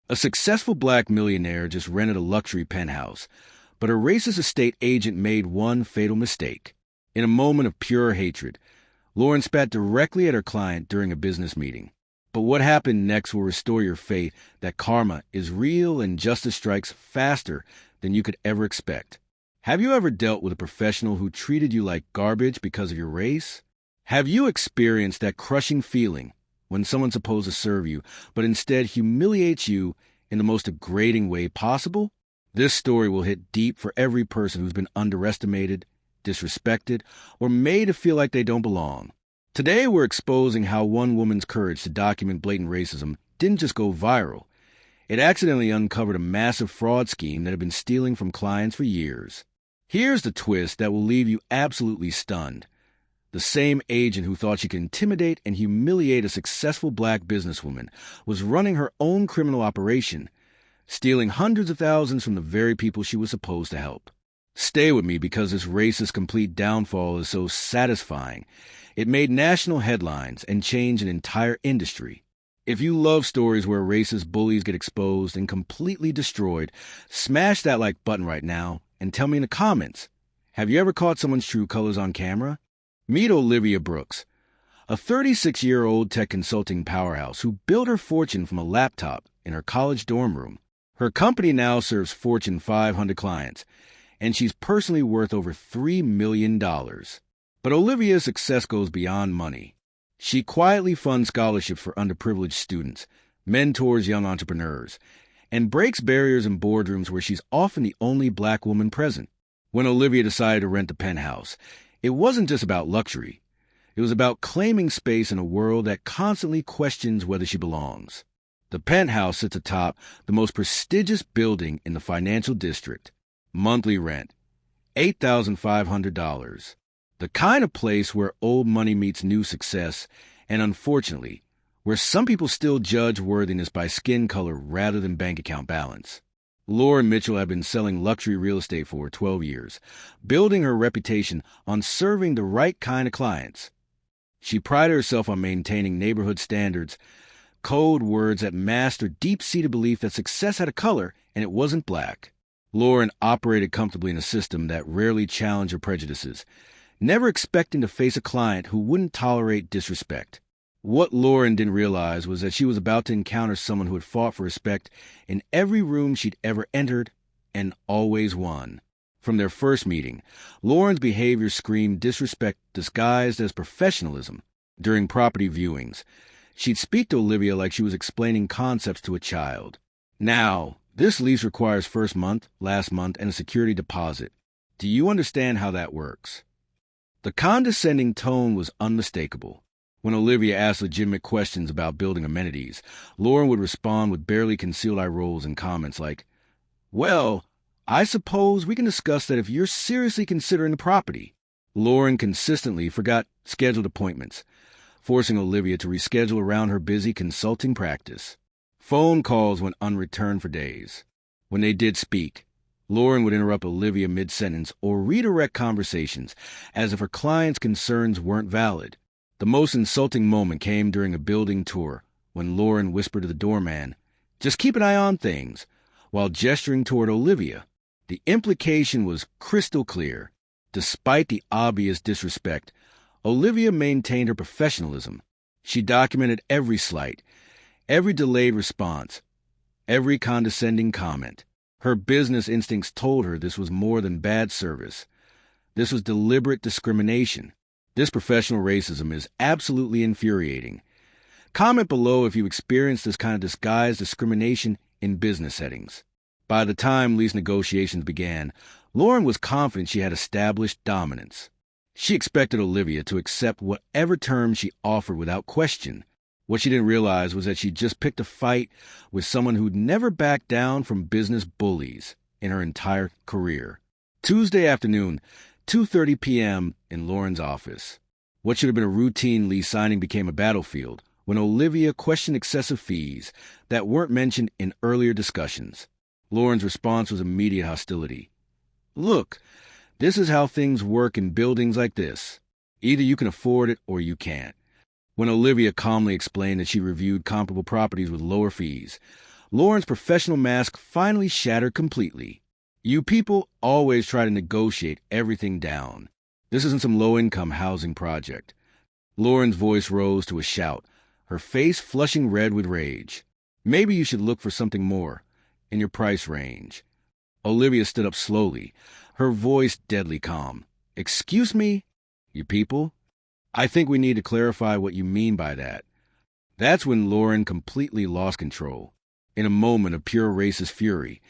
A successful black millionaire just rented a luxury penthouse, but a racist estate agent made one fatal mistake. In a moment of pure hatred, Lauren spat directly at her client during a business meeting. But what happened next will restore your faith that karma is real and justice strikes faster than you could ever expect. Have you ever dealt with a professional who treated you like garbage because of your race? Have you experienced that crushing feeling when someone's supposed to serve you, but instead humiliates you in the most degrading way possible? This story will hit deep for every person who's been underestimated, disrespected, or made to feel like they don't belong. Today, we're exposing how one woman's courage to document blatant racism didn't just go viral. It accidentally uncovered a massive fraud scheme that had been stealing from clients for years. Here's the twist that will leave you absolutely stunned. The same agent who thought she could intimidate and humiliate a successful black businesswoman was running her own criminal operation, stealing hundreds of thousands from the very people she was supposed to help. Stay with me because this racist complete downfall is so satisfying. It made national headlines and changed an entire industry. If you love stories where racist bullies get exposed and completely destroyed, smash that like button right now and tell me in the comments, have you ever caught someone's true colors on camera? Meet Olivia Brooks, a 36-year-old tech consulting powerhouse who built her fortune from a laptop in her college dorm room. Her company now serves Fortune 500 clients, and she's personally worth over $3 million. But Olivia's success goes beyond money. She quietly funds scholarships for underprivileged students, mentors young entrepreneurs, and breaks barriers in boardrooms where she's often the only black woman present. When Olivia decided to rent the penthouse, it wasn't just about luxury. It was about claiming space in a world that constantly questions whether she belongs. The penthouse sits atop the most prestigious building in the financial district. Monthly rent, $8,500. The kind of place where old money meets new success, and unfortunately, where some people still judge worthiness by skin color rather than bank account balance. Lauren Mitchell had been selling luxury real estate for 12 years, building her reputation on serving the right kind of clients. She prided herself on maintaining neighborhood standards, code words that masked her deep-seated belief that success had a color and it wasn't black. Lauren operated comfortably in a system that rarely challenged her prejudices, never expecting to face a client who wouldn't tolerate disrespect. What Lauren didn't realize was that she was about to encounter someone who had fought for respect in every room she'd ever entered and always won. From their first meeting, Lauren's behavior screamed disrespect disguised as professionalism. During property viewings, she'd speak to Olivia like she was explaining concepts to a child. Now, this lease requires first month, last month, and a security deposit. Do you understand how that works? The condescending tone was unmistakable. When Olivia asked legitimate questions about building amenities, Lauren would respond with barely concealed eye rolls and comments like, "Well, I suppose we can discuss that if you're seriously considering the property." Lauren consistently forgot scheduled appointments, forcing Olivia to reschedule around her busy consulting practice. Phone calls went unreturned for days. When they did speak, Lauren would interrupt Olivia mid-sentence or redirect conversations as if her client's concerns weren't valid. The most insulting moment came during a building tour when Lauren whispered to the doorman, "Just keep an eye on things," while gesturing toward Olivia. The implication was crystal clear. Despite the obvious disrespect, Olivia maintained her professionalism. She documented every slight, every delayed response, every condescending comment. Her business instincts told her this was more than bad service. This was deliberate discrimination. This professional racism is absolutely infuriating. Comment below if you experienced this kind of disguised discrimination in business settings. By the time lease negotiations began, Lauren was confident she had established dominance. She expected Olivia to accept whatever terms she offered without question. What she didn't realize was that she'd just picked a fight with someone who'd never backed down from business bullies in her entire career. Tuesday afternoon, 2:30 p.m. in Lauren's office. What should have been a routine lease signing became a battlefield when Olivia questioned excessive fees that weren't mentioned in earlier discussions. Lauren's response was immediate hostility. "Look, this is how things work in buildings like this. Either you can afford it or you can't." When Olivia calmly explained that she reviewed comparable properties with lower fees, Lauren's professional mask finally shattered completely. You people always try to negotiate everything down. This isn't some low-income housing project. Lauren's voice rose to a shout, her face flushing red with rage. Maybe you should look for something more in your price range. Olivia stood up slowly, her voice deadly calm. Excuse me, you people? I think we need to clarify what you mean by that. That's when Lauren completely lost control. In a moment of pure racist fury,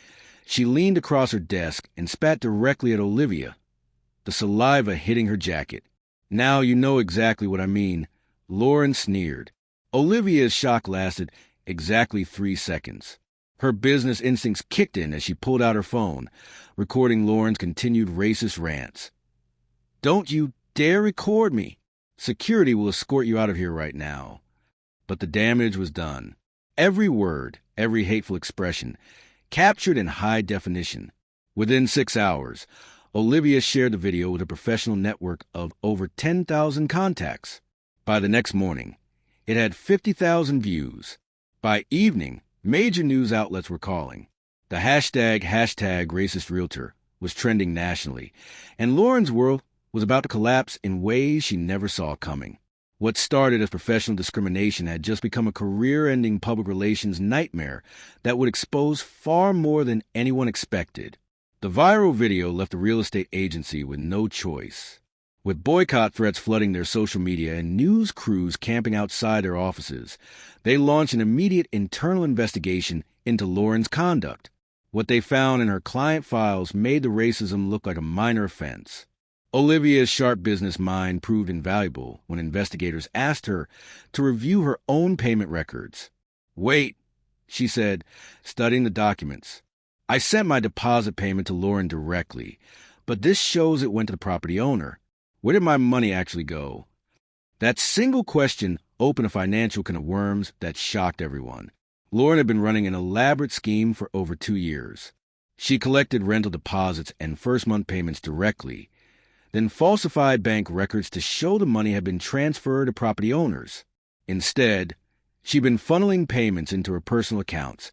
she leaned across her desk and spat directly at Olivia, the saliva hitting her jacket. Now you know exactly what I mean. Lauren sneered. Olivia's shock lasted exactly 3 seconds. Her business instincts kicked in as she pulled out her phone, recording Lauren's continued racist rants. Don't you dare record me. Security will escort you out of here right now. But the damage was done. Every word, every hateful expression, captured in high definition. Within 6 hours, Olivia shared the video with a professional network of over 10,000 contacts. By the next morning, it had 50,000 views. By evening, major news outlets were calling. The hashtag racist realtor was trending nationally, and Lauren's world was about to collapse in ways she never saw coming. What started as professional discrimination had just become a career-ending public relations nightmare that would expose far more than anyone expected. The viral video left the real estate agency with no choice. With boycott threats flooding their social media and news crews camping outside their offices, they launched an immediate internal investigation into Lauren's conduct. What they found in her client files made the racism look like a minor offense. Olivia's sharp business mind proved invaluable when investigators asked her to review her own payment records. Wait, she said, studying the documents. I sent my deposit payment to Lauren directly, but this shows it went to the property owner. Where did my money actually go? That single question opened a financial can of worms that shocked everyone. Lauren had been running an elaborate scheme for over 2 years. She collected rental deposits and first-month payments directly, then falsified bank records to show the money had been transferred to property owners. Instead, she'd been funneling payments into her personal accounts,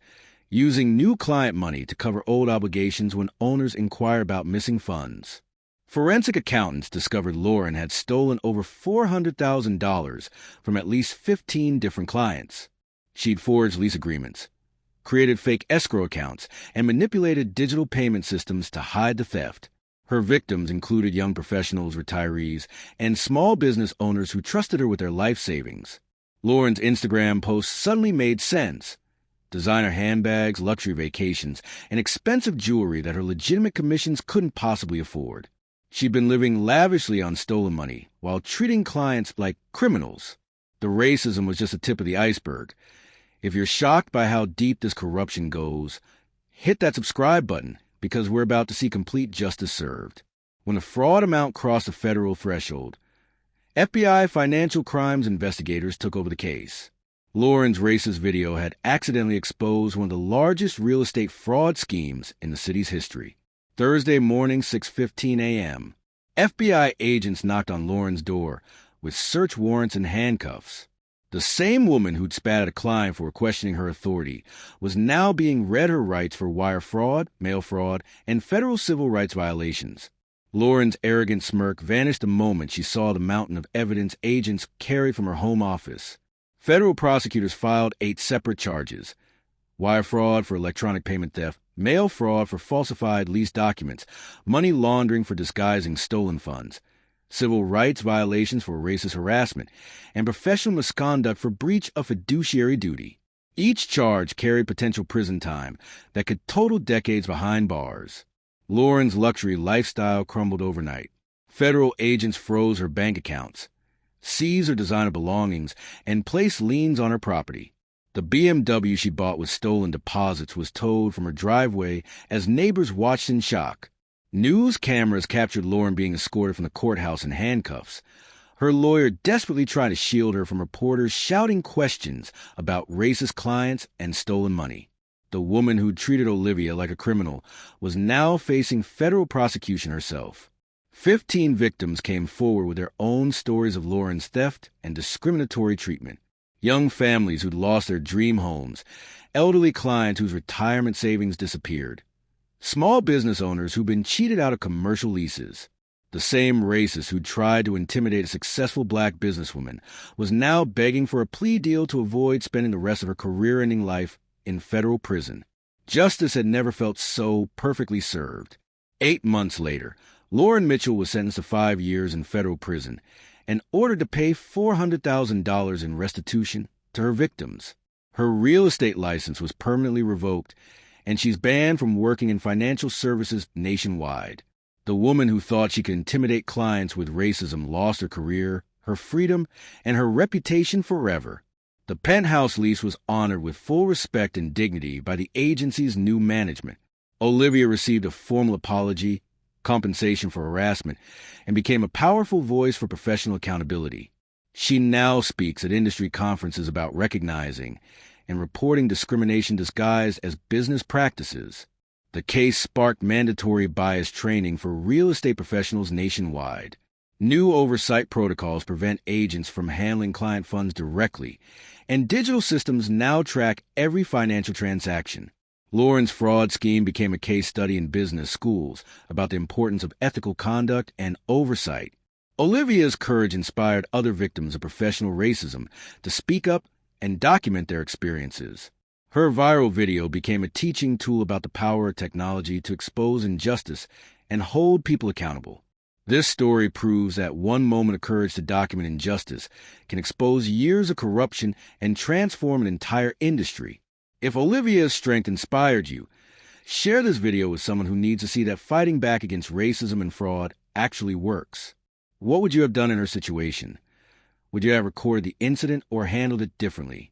using new client money to cover old obligations when owners inquired about missing funds. Forensic accountants discovered Lauren had stolen over $400,000 from at least 15 different clients. She'd forged lease agreements, created fake escrow accounts, and manipulated digital payment systems to hide the theft. Her victims included young professionals, retirees, and small business owners who trusted her with their life savings. Lauren's Instagram posts suddenly made sense. Designer handbags, luxury vacations, and expensive jewelry that her legitimate commissions couldn't possibly afford. She'd been living lavishly on stolen money while treating clients like criminals. The racism was just the tip of the iceberg. If you're shocked by how deep this corruption goes, hit that subscribe button because we're about to see complete justice served. When the fraud amount crossed the federal threshold, FBI financial crimes investigators took over the case. Lauren's racist video had accidentally exposed one of the largest real estate fraud schemes in the city's history. Thursday morning, 6:15 a.m., FBI agents knocked on Lauren's door with search warrants and handcuffs. The same woman who'd spat at a client for questioning her authority was now being read her rights for wire fraud, mail fraud, and federal civil rights violations. Lauren's arrogant smirk vanished the moment she saw the mountain of evidence agents carried from her home office. Federal prosecutors filed 8 separate charges: wire fraud for electronic payment theft, mail fraud for falsified lease documents, money laundering for disguising stolen funds, civil rights violations for racist harassment, and professional misconduct for breach of fiduciary duty. Each charge carried potential prison time that could total decades behind bars. Lauren's luxury lifestyle crumbled overnight. Federal agents froze her bank accounts, seized her designer belongings, and placed liens on her property. The BMW she bought with stolen deposits was towed from her driveway as neighbors watched in shock. News cameras captured Lauren being escorted from the courthouse in handcuffs, her lawyer desperately trying to shield her from reporters shouting questions about racist clients and stolen money. The woman who treated Olivia like a criminal was now facing federal prosecution herself. 15 victims came forward with their own stories of Lauren's theft and discriminatory treatment. Young families who'd lost their dream homes, elderly clients whose retirement savings disappeared, small business owners who'd been cheated out of commercial leases. The same racist who tried to intimidate a successful black businesswoman was now begging for a plea deal to avoid spending the rest of her career-ending life in federal prison. Justice had never felt so perfectly served. 8 months later, Lauren Mitchell was sentenced to 5 years in federal prison and ordered to pay $400,000 in restitution to her victims. Her real estate license was permanently revoked, and she's banned from working in financial services nationwide. The woman who thought she could intimidate clients with racism lost her career, her freedom, and her reputation forever. The penthouse lease was honored with full respect and dignity by the agency's new management. Olivia received a formal apology, compensation for harassment, and became a powerful voice for professional accountability. She now speaks at industry conferences about recognizing and reporting discrimination disguised as business practices. The case sparked mandatory bias training for real estate professionals nationwide. New oversight protocols prevent agents from handling client funds directly, and digital systems now track every financial transaction. Lauren's fraud scheme became a case study in business schools about the importance of ethical conduct and oversight. Olivia's courage inspired other victims of professional racism to speak up and document their experiences. Her viral video became a teaching tool about the power of technology to expose injustice and hold people accountable. This story proves that one moment of courage to document injustice can expose years of corruption and transform an entire industry. If Olivia's strength inspired you, share this video with someone who needs to see that fighting back against racism and fraud actually works. What would you have done in her situation? Would you have recorded the incident or handled it differently?